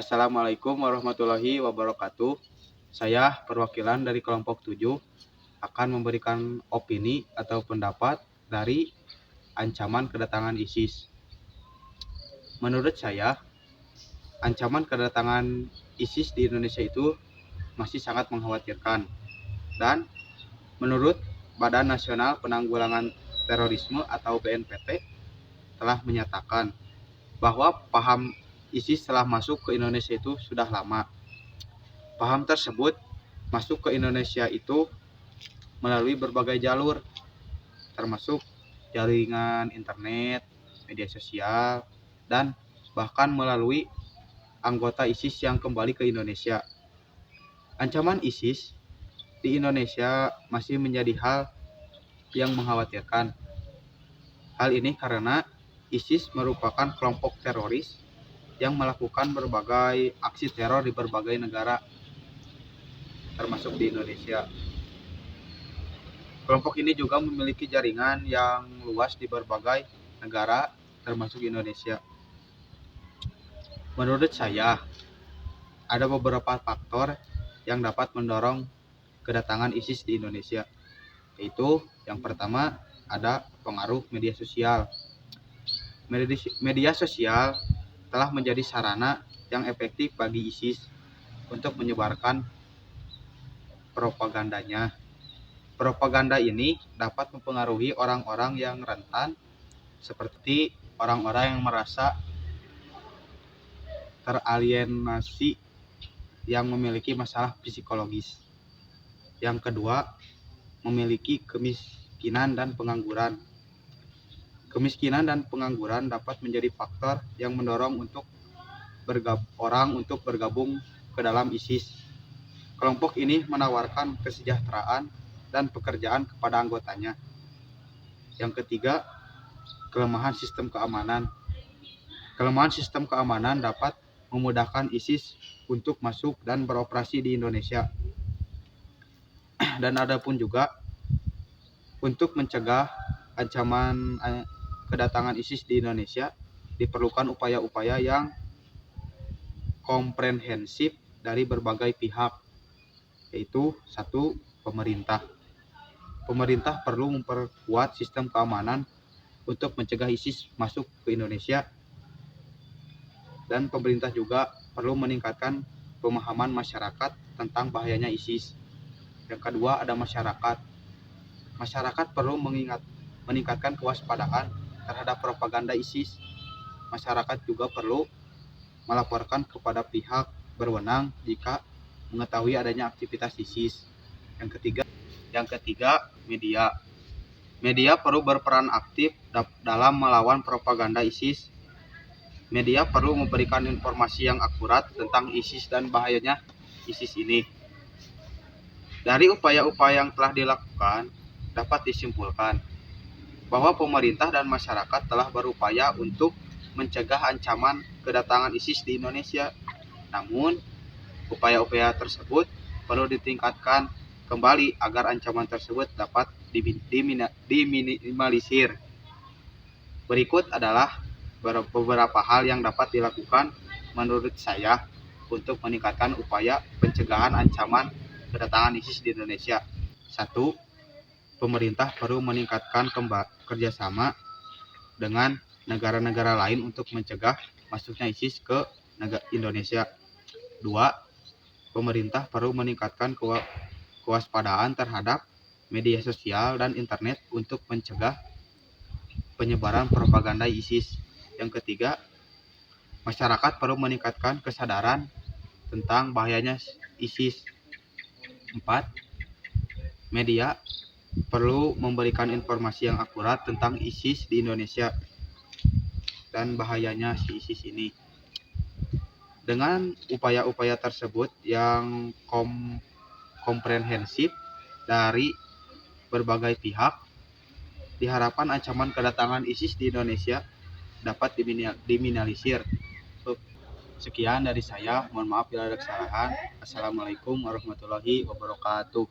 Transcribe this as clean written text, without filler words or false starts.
Assalamualaikum warahmatullahi wabarakatuh. Saya perwakilan dari kelompok 7 akan memberikan opini atau pendapat dari ancaman kedatangan ISIS. Menurut saya, ancaman kedatangan ISIS di Indonesia itu masih sangat mengkhawatirkan. Dan menurut Badan Nasional Penanggulangan Terorisme atau BNPT telah menyatakan bahwa paham ISIS telah masuk ke Indonesia itu sudah lama. Paham tersebut masuk ke Indonesia itu melalui berbagai jalur, termasuk jaringan internet, media sosial, dan bahkan melalui anggota ISIS yang kembali ke Indonesia. Ancaman ISIS di Indonesia masih menjadi hal yang mengkhawatirkan. Hal ini karena ISIS merupakan kelompok teroris yang melakukan berbagai aksi teror di berbagai negara, termasuk di Indonesia. Kelompok ini juga memiliki jaringan yang luas di berbagai negara, termasuk Indonesia. Menurut saya, ada beberapa faktor yang dapat mendorong kedatangan ISIS di Indonesia, yaitu yang pertama ada pengaruh media sosial. Media sosial telah menjadi sarana yang efektif bagi ISIS untuk menyebarkan propagandanya. Propaganda ini dapat mempengaruhi orang-orang yang rentan, seperti orang-orang yang merasa teralienasi yang memiliki masalah psikologis. Yang kedua, memiliki kemiskinan dan pengangguran. Kemiskinan dan pengangguran dapat menjadi faktor yang mendorong orang untuk bergabung ke dalam ISIS. Kelompok ini menawarkan kesejahteraan dan pekerjaan kepada anggotanya. Yang ketiga, kelemahan sistem keamanan. Kelemahan sistem keamanan dapat memudahkan ISIS untuk masuk dan beroperasi di Indonesia. Dan ada pun juga untuk mencegah ancaman kedatangan ISIS di Indonesia diperlukan upaya-upaya yang komprehensif dari berbagai pihak, yaitu satu, pemerintah. Pemerintah perlu memperkuat sistem keamanan untuk mencegah ISIS masuk ke Indonesia, dan pemerintah juga perlu meningkatkan pemahaman masyarakat tentang bahayanya ISIS. Yang kedua ada masyarakat. Masyarakat perlu meningkatkan kewaspadaan terhadap propaganda ISIS. Masyarakat juga perlu melaporkan kepada pihak berwenang jika mengetahui adanya aktivitas ISIS. Yang ketiga, media. Media perlu berperan aktif dalam melawan propaganda ISIS. Media perlu memberikan informasi yang akurat tentang ISIS dan bahayanya ISIS ini. Dari upaya-upaya yang telah dilakukan, dapat disimpulkan bahwa pemerintah dan masyarakat telah berupaya untuk mencegah ancaman kedatangan ISIS di Indonesia. Namun, upaya-upaya tersebut perlu ditingkatkan kembali agar ancaman tersebut dapat diminimalisir. Berikut adalah beberapa hal yang dapat dilakukan menurut saya untuk meningkatkan upaya pencegahan ancaman kedatangan ISIS di Indonesia. 1. Pemerintah perlu meningkatkan kerjasama dengan negara-negara lain untuk mencegah masuknya ISIS ke Indonesia. 2. Pemerintah perlu meningkatkan kewaspadaan terhadap media sosial dan internet untuk mencegah penyebaran propaganda ISIS. Yang ketiga, masyarakat perlu meningkatkan kesadaran tentang bahayanya ISIS. 4. Media perlu memberikan informasi yang akurat tentang ISIS di Indonesia dan bahayanya si ISIS ini. Dengan upaya-upaya tersebut yang komprehensif dari berbagai pihak, diharapkan ancaman kedatangan ISIS di Indonesia dapat diminimalisir. Sekian dari saya, mohon maaf bila ada kesalahan. Assalamualaikum warahmatullahi wabarakatuh.